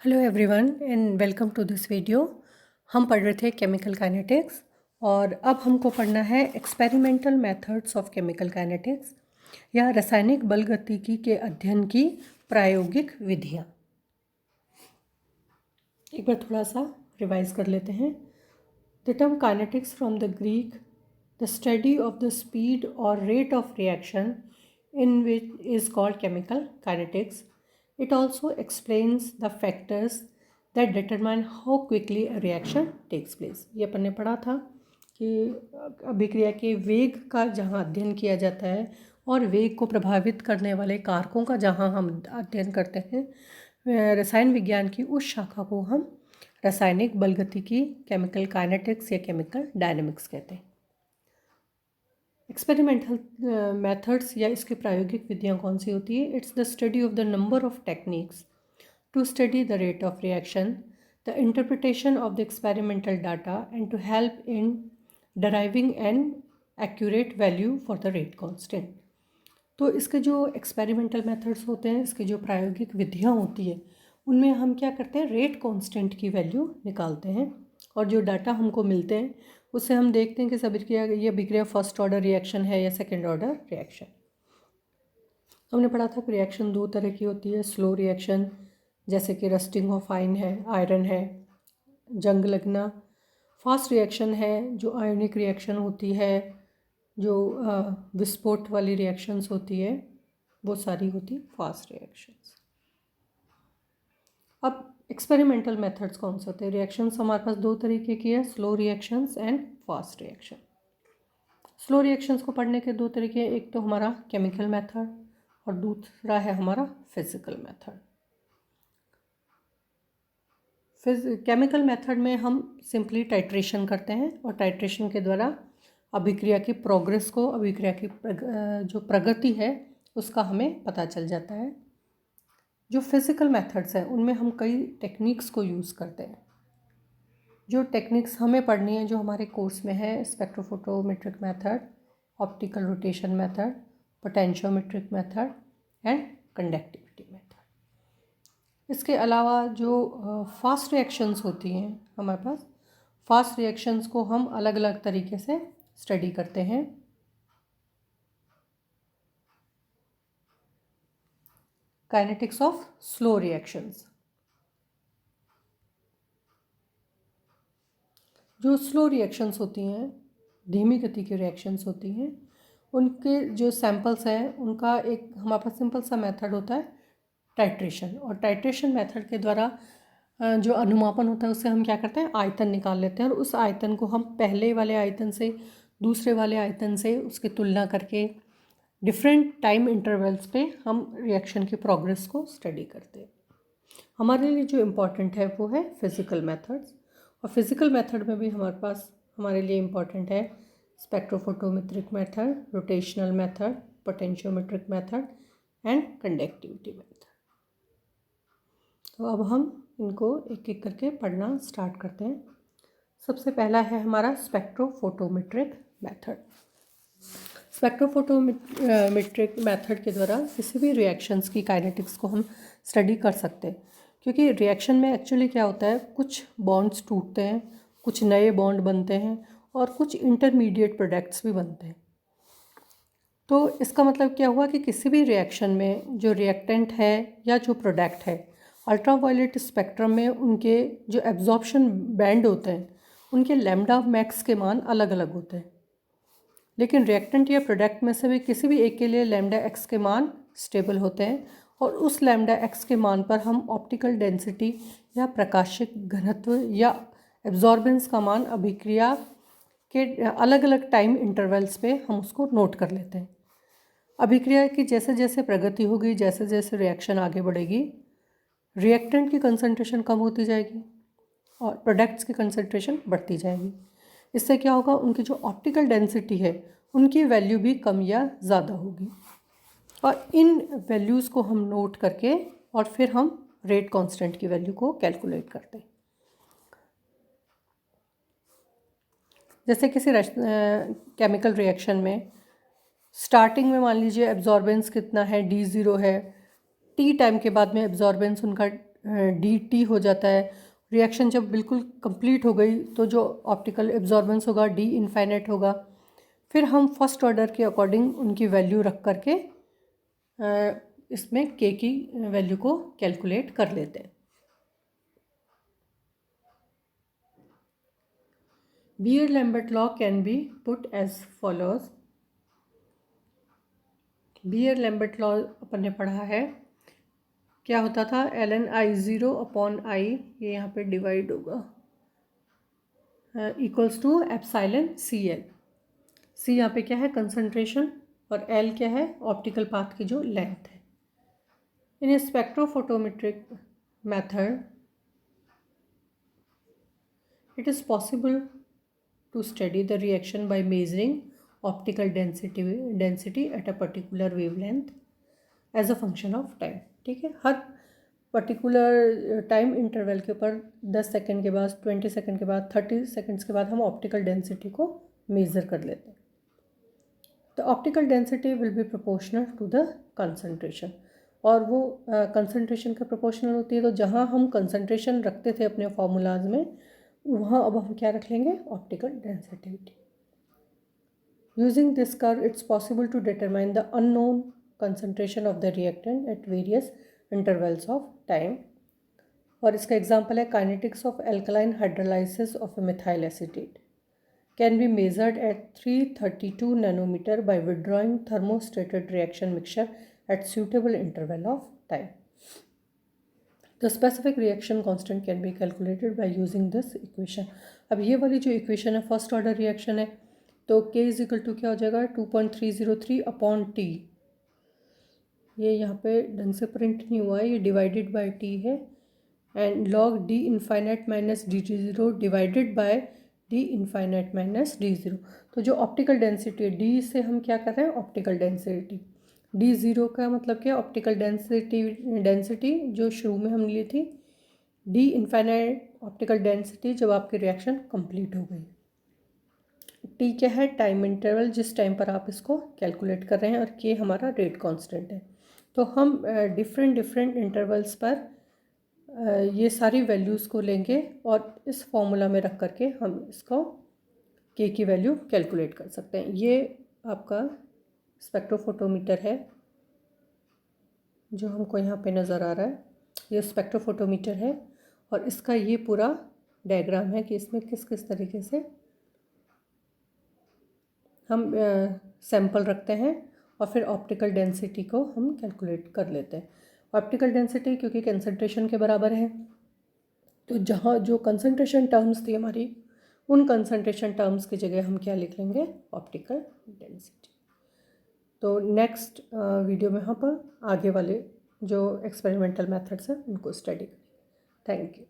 Hello everyone and welcome to this video. हम पढ़ रहे थे केमिकल काइनेटिक्स और अब हमको पढ़ना है experimental methods of chemical kinetics या रासायनिक बलगतिकी के अध्ययन की प्रायोगिक विधियाँ। एक बार थोड़ा सा रिवाइज कर लेते हैं। The term kinetics from the Greek the study of the speed और rate of reaction in which is called chemical kinetics. It also explains the factors that determine how quickly a reaction takes place. ये अपन ने पढ़ा था कि अभिक्रिया के वेग का जहाँ अध्ययन किया जाता है और वेग को प्रभावित करने वाले कारकों का जहाँ हम अध्ययन करते हैं, रसायन विज्ञान की उस शाखा को हम रासायनिक बलगतिकी केमिकल काइनेटिक्स या केमिकल डायनेमिक्स कहते हैं। एक्सपेरिमेंटल मेथड्स या इसकी प्रायोगिक विधियाँ कौन सी होती है? It's the study of the number of techniques to study the rate of reaction, the interpretation of the experimental data and to help in deriving an accurate value for the rate constant. तो इसके जो experimental methods होते हैं, इसकी जो प्रायोगिक विधियाँ होती है, उनमें हम क्या करते हैं, रेट कांस्टेंट की वैल्यू निकालते हैं और जो डाटा हमको मिलते हैं उससे हम देखते हैं कि ये अभिक्रिया फर्स्ट ऑर्डर रिएक्शन है या सेकेंड ऑर्डर रिएक्शन। हमने पढ़ा था कि रिएक्शन दो तरह की होती है, स्लो रिएक्शन जैसे कि रस्टिंग ऑफ आयरन है, जंग लगना। फास्ट रिएक्शन है जो आयोनिक रिएक्शन होती है, जो विस्फोट वाली रिएक्शंस होती है, वो सारी होती फास्ट रिएक्शंस। अब एक्सपेरिमेंटल मेथड्स कौन से होते हैं? रिएक्शंस हमारे पास दो तरीके की है, slow reactions and fast reaction. Slow reactions को पढ़ने के दो तरीके हैं, एक तो हमारा केमिकल मेथड और दूसरा है हमारा फिजिकल मेथड। केमिकल मेथड में हम सिंपली टाइट्रेशन करते हैं और टाइट्रेशन के द्वारा अभिक्रिया की प्रोग्रेस को, अभिक्रिया की जो प्रगति है उसका हमें पता चल जाता है। जो फिज़िकल मेथड्स हैं उनमें हम कई टेक्निक्स को यूज़ करते हैं। जो टेक्निक्स हमें पढ़नी है, जो हमारे कोर्स में है, spectrophotometric method, optical rotation method, potentiometric method and conductivity method. इसके अलावा जो फास्ट रिएक्शंस होती हैं हमारे पास, फास्ट रिएक्शंस को हम अलग अलग तरीके से स्टडी करते हैं। Kinetics of slow reactions. जो स्लो रिएक्शंस होती हैं, धीमी गति की रिएक्शंस होती हैं, उनके जो सैंपल्स हैं उनका एक हमारे पास सिंपल सा मेथड होता है टाइट्रेशन। और टाइट्रेशन मेथड के द्वारा जो अनुमापन होता है उससे हम क्या करते हैं, आयतन निकाल लेते हैं और उस आयतन को हम पहले वाले आयतन से दूसरे वाले आयतन से उसकी तुलना करके डिफरेंट टाइम इंटरवल्स पे हम रिएक्शन की प्रोग्रेस को स्टडी करते हैं। हमारे लिए जो इम्पॉर्टेंट है वो है फिज़िकल मेथड्स, और फिज़िकल मेथड में भी हमारे पास हमारे लिए इम्पॉर्टेंट है spectrophotometric method, rotational method, potentiometric method and conductivity method. तो अब हम इनको एक एक करके पढ़ना स्टार्ट करते हैं। सबसे पहला है हमारा स्पेक्ट्रोफोटोमेट्रिक मेथड। स्पेक्ट्रोफोटोमेट्रिक मेथड के द्वारा किसी भी रिएक्शंस की काइनेटिक्स को हम स्टडी कर सकते हैं, क्योंकि रिएक्शन में एक्चुअली क्या होता है, कुछ बॉन्ड्स टूटते हैं, कुछ नए बॉन्ड बनते हैं और कुछ इंटरमीडिएट प्रोडक्ट्स भी बनते हैं। तो इसका मतलब क्या हुआ कि किसी भी रिएक्शन में जो रिएक्टेंट है या जो प्रोडक्ट है, अल्ट्रावायलेट स्पेक्ट्रम में उनके जो एब्जॉर्प्शन बैंड होते हैं उनके लैम्डा मैक्स के मान अलग अलग होते हैं, लेकिन रिएक्टेंट या प्रोडक्ट में से भी किसी भी एक के लिए लैम्डा एक्स के मान स्टेबल होते हैं और उस लैम्डा एक्स के मान पर हम ऑप्टिकल डेंसिटी या प्रकाशिक घनत्व या एब्जॉर्बेंस का मान अभिक्रिया के अलग अलग टाइम इंटरवल्स पे हम उसको नोट कर लेते हैं। अभिक्रिया की जैसे जैसे प्रगति होगी, जैसे जैसे रिएक्शन आगे बढ़ेगी, रिएक्टेंट की कंसंट्रेशन कम होती जाएगी और प्रोडक्ट्स की कंसंट्रेशन बढ़ती जाएगी। इससे क्या होगा, उनकी जो ऑप्टिकल डेंसिटी है उनकी वैल्यू भी कम या ज़्यादा होगी और इन वैल्यूज़ को हम नोट करके और फिर हम रेट कांस्टेंट की वैल्यू को कैलकुलेट करते हैं। जैसे किसी केमिकल रिएक्शन में स्टार्टिंग में मान लीजिए एब्जॉर्बेंस कितना है, D0 है, T टाइम के बाद में एब्जॉर्बेंस उनका डी टी हो जाता है। रिएक्शन जब बिल्कुल कंप्लीट हो गई तो जो ऑप्टिकल एब्जॉर्बेंस होगा डी इनफाइनाइट होगा। फिर हम फर्स्ट ऑर्डर के अकॉर्डिंग उनकी वैल्यू रख करके इसमें के की वैल्यू को कैलकुलेट कर लेते हैं। Beer-Lambert law can be put as follows. Beer-Lambert law अपन ने पढ़ा है, क्या होता था, ln I0 अपॉन आई, ये यहाँ पे डिवाइड होगा, equals to epsilon CL। C यहाँ पे क्या है, कंसंट्रेशन, और L क्या है, ऑप्टिकल पाथ की जो लेंथ है। In spectrophotometric method it is possible to study the reaction by measuring optical density at a particular wavelength as a function of time। ठीक है, हर पर्टिकुलर टाइम इंटरवल के ऊपर 10 सेकंड के बाद, 20 सेकंड के बाद, 30 सेकंड्स के बाद हम ऑप्टिकल डेंसिटी को मेज़र कर लेते हैं। तो optical density will be proportional to the concentration, और वो कंसंट्रेशन का प्रोपोर्शनल होती है। तो जहाँ हम कंसंट्रेशन रखते थे अपने फॉर्मूलाज में, वहाँ अब हम क्या रख लेंगे, optical density. Using this curve it's possible to determine the unknown concentration of the reactant at various intervals of time. और इसका एग्जांपल है kinetics of alkaline hydrolysis of methyl acetate can be measured at 332 nanometre by withdrawing thermostated reaction mixture at suitable interval of time. The specific reaction constant can be calculated by using this equation। अब ये वाली जो equation है first order reaction है, तो K is equal to क्या हो जाएगा, 2.303 अपॉन टी। ये यहाँ पे ढंग से प्रिंट नहीं हुआ है, ये डिवाइडेड बाय टी है, and log D infinite minus D zero divided by D infinite minus D zero. तो जो ऑप्टिकल डेंसिटी है, डी से हम क्या कर रहे हैं, ऑप्टिकल डेंसिटी, डी ज़ीरो का मतलब क्या, ऑप्टिकल डेंसिटी जो शुरू में हम ली थी, डी इनफाइनाइट ऑप्टिकल डेंसिटी जब आपकी रिएक्शन कंप्लीट हो गई। टी क्या है, टाइम इंटरवल जिस टाइम पर आप इसको कैलकुलेट कर रहे हैं, और के हमारा रेट कांस्टेंट है। तो हम डिफरेंट इंटरवल्स पर ये सारी वैल्यूज़ को लेंगे और इस फॉर्मूला में रख करके हम इसको के की वैल्यू कैलकुलेट कर सकते हैं। ये आपका स्पेक्ट्रोफोटोमीटर है जो हमको यहाँ पे नज़र आ रहा है, ये स्पेक्ट्रोफोटोमीटर है, और इसका ये पूरा डायग्राम है कि इसमें किस किस तरीके से हम सैंपल रखते हैं और फिर ऑप्टिकल डेंसिटी को हम कैलकुलेट कर लेते हैं। ऑप्टिकल डेंसिटी क्योंकि कंसंट्रेशन के बराबर है, तो जहाँ जो कंसंट्रेशन टर्म्स थी हमारी, उन कंसंट्रेशन टर्म्स की जगह हम क्या लिख लेंगे, ऑप्टिकल डेंसिटी। तो नेक्स्ट वीडियो में हम आगे वाले जो एक्सपेरिमेंटल मेथड्स हैं उनको स्टडी करेंगे। Thank you.